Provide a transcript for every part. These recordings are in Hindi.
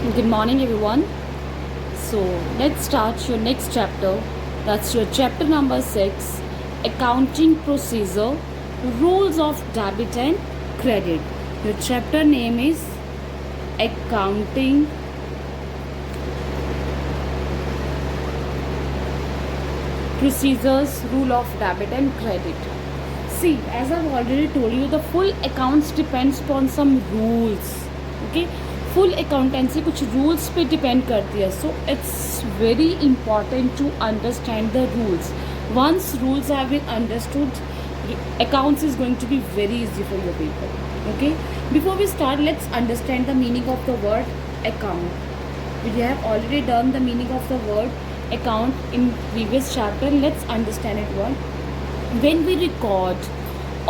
Good morning, everyone. So, let's start your next chapter. That's your chapter number 6, Accounting Procedure, Rules of Debit and Credit. Your chapter name is Accounting Procedures, Rule of Debit and Credit. See, as I've already told you, the full accounts depends upon some rules. Okay, full accountancy कुछ रूल्स पे डिपेंड करती है. So it's very important to understand the rules. Once rules have been understood, accounts is going to be very easy for your people. Okay, before we start, let's understand the meaning of the word account. We have already done the meaning of the word account in previous chapter. Let's understand it one. When we record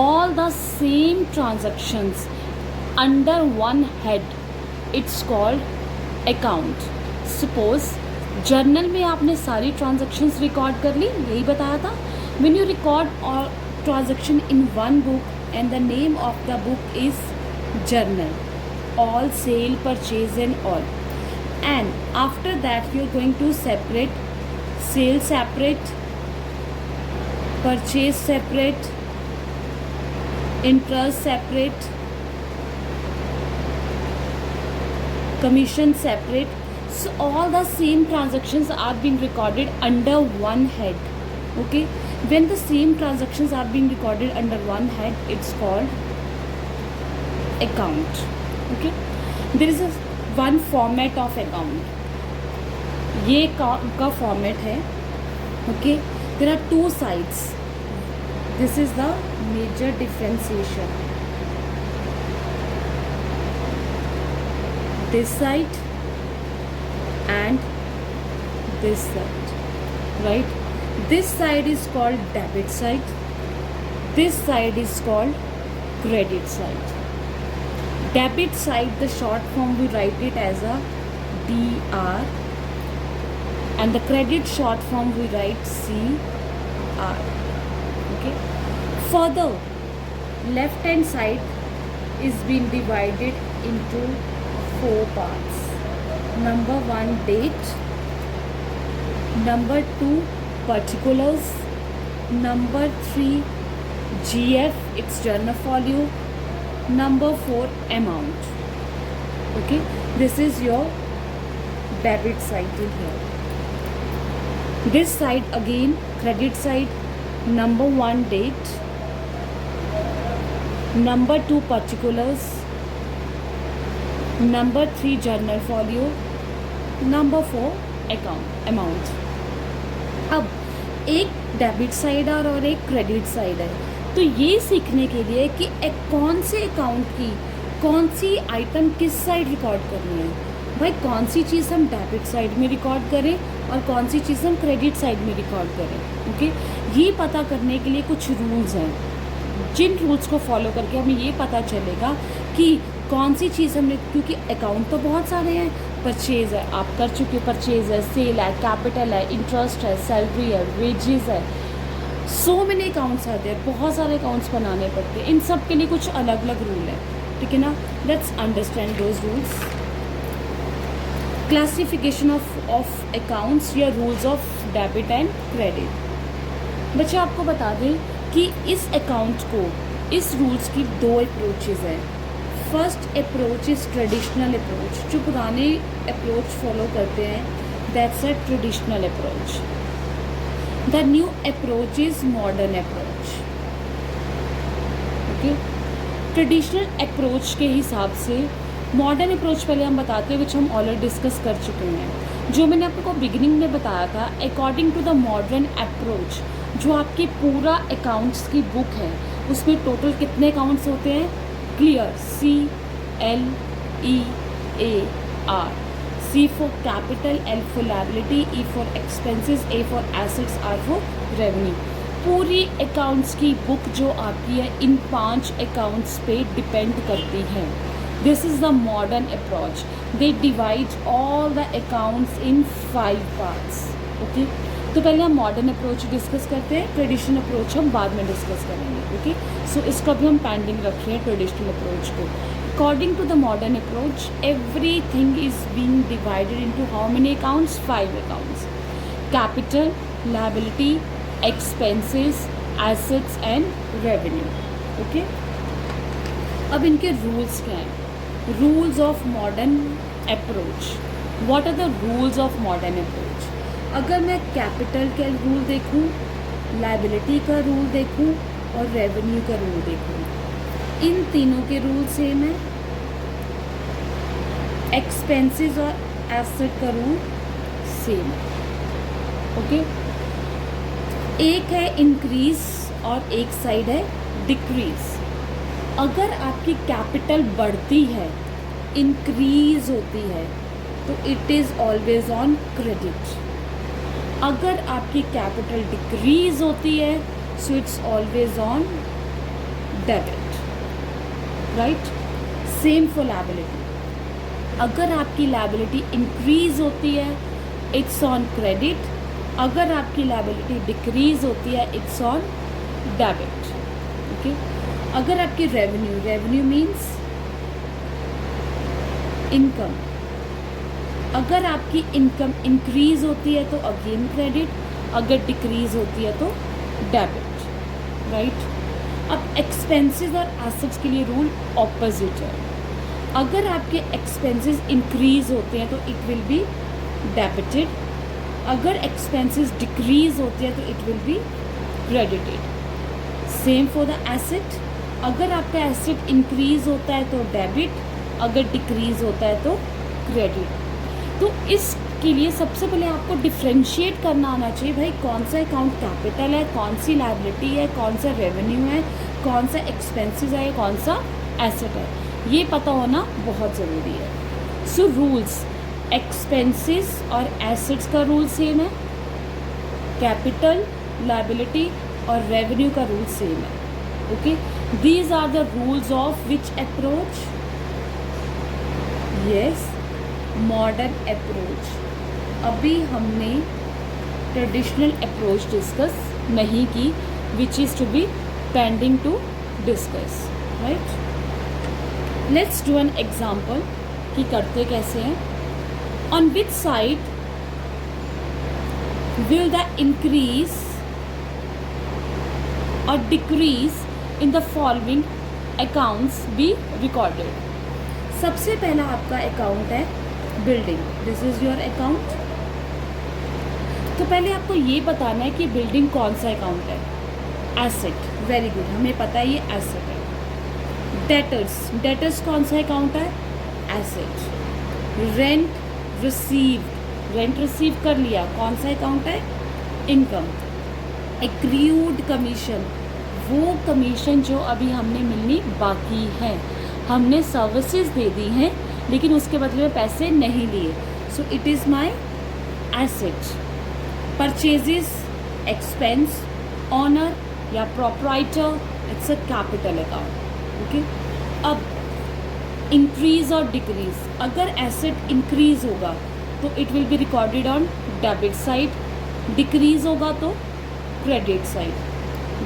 all the same transactions under one head, it's called account. Suppose journal में आपने सारी ट्रांजेक्शन्स रिकॉर्ड कर ली, यही बताया था. When you record all transaction in one book and the name of the book is journal, all sale purchase and all. And after that you are going to separate sale separate, purchase separate, interest separate, commission separate. So all the same transactions are being recorded under one head. Okay, when the same transactions are being recorded under one head, it's called account. Okay, there is a one format of account. ये का format है. Okay, there are two sides. This is the major differentiation. This side and this side, right? This side is called debit side, this side is called credit side. Debit side, the short form we write it as a DR, and the credit short form we write CR. Okay, further left hand side is being divided into 4 parts. Number 1, date. Number 2, particulars. Number 3, GF, it's journal folio. Number 4, amount. Okay, this is your debit side in here. This side again, credit side. Number 1, date. Number 2, particulars. Number 3, journal folio. Number 4, account amount. अब एक डेबिट साइड और एक क्रेडिट साइड है. तो ये सीखने के लिए कि कौन से अकाउंट की कौन सी आइटम किस साइड रिकॉर्ड करनी है, भाई कौन सी चीज़ हम डेबिट साइड में रिकॉर्ड करें और कौन सी चीज़ हम क्रेडिट साइड में रिकॉर्ड करें. ओके, ये पता करने के लिए कुछ रूल्स हैं, जिन रूल्स को फॉलो करके हमें ये पता चलेगा कि कौन सी चीज़ हमने, क्योंकि अकाउंट तो बहुत सारे हैं. परचेज़ है, आप कर चुके, परचेज़ है, सेल है, कैपिटल है, इंटरेस्ट है, सैलरी है, वेजेस है. सो मेनी अकाउंट्स आते हैं, बहुत सारे अकाउंट्स बनाने पड़ते हैं. इन सब के लिए कुछ अलग अलग रूल है, ठीक है ना. Let's understand those rules. Classification of accounts या rules of debit and credit. बच्चे आपको बता दें कि इस अकाउंट को, इस रूल्स की 2 अप्रोचेज़ हैं. First approach is traditional approach, जो पुराने अप्रोच फॉलो करते हैं, that's a traditional approach. The new approach is modern approach. Okay, traditional approach के हिसाब से मॉडर्न अप्रोच पहले हम बताते हैं, विच हम ऑलरेडी डिस्कस कर चुके हैं. जो मैंने आपको बिगिनिंग में बताया था, according to the modern approach, जो आपकी पूरा अकाउंट्स की बुक है, उसमें टोटल कितने अकाउंट्स होते हैं? Clear, CLEAR. C for capital, L for liability, E for expenses, A for assets, R for revenue. पूरी अकाउंट्स की बुक जो आपकी है इन 5 अकाउंट्स पे डिपेंड करती है. This is the modern approach. They divide all the accounts in 5 parts. Okay, तो पहले हम मॉडर्न अप्रोच डिस्कस करते हैं, ट्रेडिशनल अप्रोच हम बाद में डिस्कस करेंगे. ओके, सो इसको भी हम पेंडिंग रख रहे हैं ट्रेडिशनल अप्रोच को. According to the modern approach, everything is being divided into how many accounts? 5 accounts: capital, liability, expenses, assets and revenue. Okay? अब इनके रूल्स क्या हैं? Rules of modern approach. What are the rules of modern approach? अगर मैं कैपिटल का रूल देखूं, लायबिलिटी का रूल देखूं और रेवेन्यू का रूल देखूं, इन तीनों के रूल सेम है. एक्सपेंसेस और एसेट का रूल सेम है. ओके? एक है इंक्रीज और एक साइड है डिक्रीज. अगर आपकी कैपिटल बढ़ती है, इंक्रीज होती है, तो it is always on credit. अगर आपकी कैपिटल डिक्रीज होती है, so it's always on debit. Right? Same for liability. अगर आपकी लायबिलिटी इंक्रीज होती है, इट्स ऑन क्रेडिट. अगर आपकी लायबिलिटी डिक्रीज होती है, इट्स ऑन डेबिट. ओके? अगर आपकी रेवेन्यू मीन्स इनकम, अगर आपकी इनकम इंक्रीज होती है तो अगेन क्रेडिट, अगर डिक्रीज होती है तो डेबिट. राइट? अब एक्सपेंसेस और एसेट्स के लिए रूल ऑपोजिट है. अगर आपके एक्सपेंसेस इंक्रीज होते हैं तो इट विल बी डेबिटेड. अगर एक्सपेंसेस डिक्रीज होते हैं तो it will be credited. Same for the asset. अगर आपका एसेट इंक्रीज होता है तो डेबिट, अगर डिक्रीज होता है तो क्रेडिट. तो इसके लिए सबसे पहले आपको डिफ्रेंशिएट करना आना चाहिए, भाई कौन सा अकाउंट कैपिटल है, कौन सी लायबिलिटी है, कौन सा रेवेन्यू है, कौन सा एक्सपेंसेस है, कौन सा एसेट है. ये पता होना बहुत ज़रूरी है. सो रूल्स, एक्सपेंसेस और एसेट्स का रूल सेम है, कैपिटल, लायबिलिटी और रेवेन्यू का रूल सेम है. Okay? These are the rules of which approach? Yes, modern approach. अभी हमने ट्रेडिशनल अप्रोच डिस्कस नहीं की, which is to be pending to discuss. Right? Let's do an example कि करते कैसे हैं. On which side will the increase और decrease in the following accounts be recorded? सबसे पहला आपका अकाउंट है building. This is your account. तो पहले आपको ये बताना है कि बिल्डिंग कौन सा अकाउंट है. एसेट. वेरी गुड, हमें पता है ये एसेट है. डेटर्स कौन सा अकाउंट है? एसेट. रेंट रिसीव कर लिया, कौन सा अकाउंट है? इनकम. एक्रूड कमीशन, वो कमीशन जो अभी हमने मिलनी बाकी है. हमने सर्विसेज दे दी हैं लेकिन उसके बदले में पैसे नहीं लिए, so it is my asset. Purchases, expense, owner या proprietor, it's a capital account. Okay? अब इंक्रीज और डिक्रीज, अगर एसेट इंक्रीज होगा तो it will be recorded on debit side, decrease होगा तो credit side.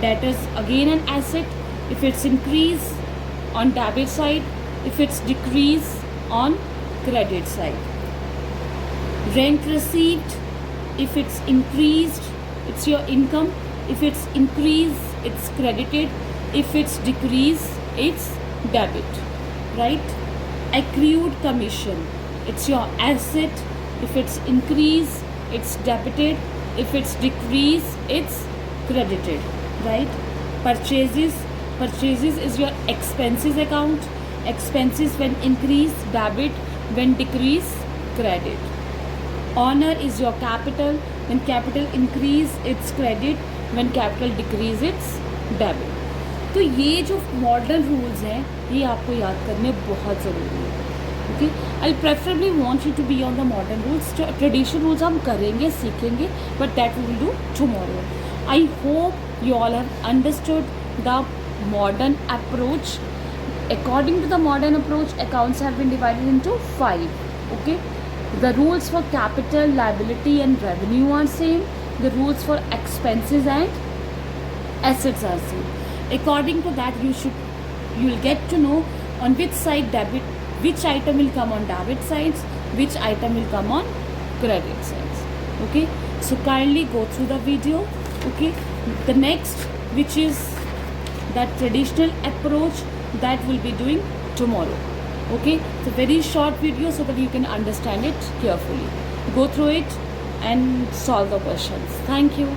That is again an asset if it's increase on debit side, if it's decrease on credit side. Rent received, if it's increased, it's your income. If it's increased, it's credited. If it's decreased, it's debit. Right? Accrued commission, it's your asset. If it's increased, it's debited. If it's decreased, it's credited. Right? Purchases is your expenses account. Expenses when increase, debit. When decrease, credit. Honor is your capital. When capital increase, it's credit. When capital decrease, it's debit. तो ये जो मॉडर्न रूल्स हैं ये आपको याद करने बहुत ज़रूरी है. Okay? I preferably want you to be on the modern rules. Traditional rules हम करेंगे, सीखेंगे, but that we will do tomorrow. I hope you all have understood the modern approach. According to the modern approach, accounts have been divided into 5. Okay? The rules for capital, liability and revenue are same. The rules for expenses and assets are same. According to that, you'll get to know on which side debit, which item will come on debit sides, which item will come on credit sides. Okay, so kindly go through the video. Okay, the next, which is that traditional approach, that will be doing tomorrow. Okay, it's a very short video so that you can understand it carefully. Go through it and solve the questions. Thank you.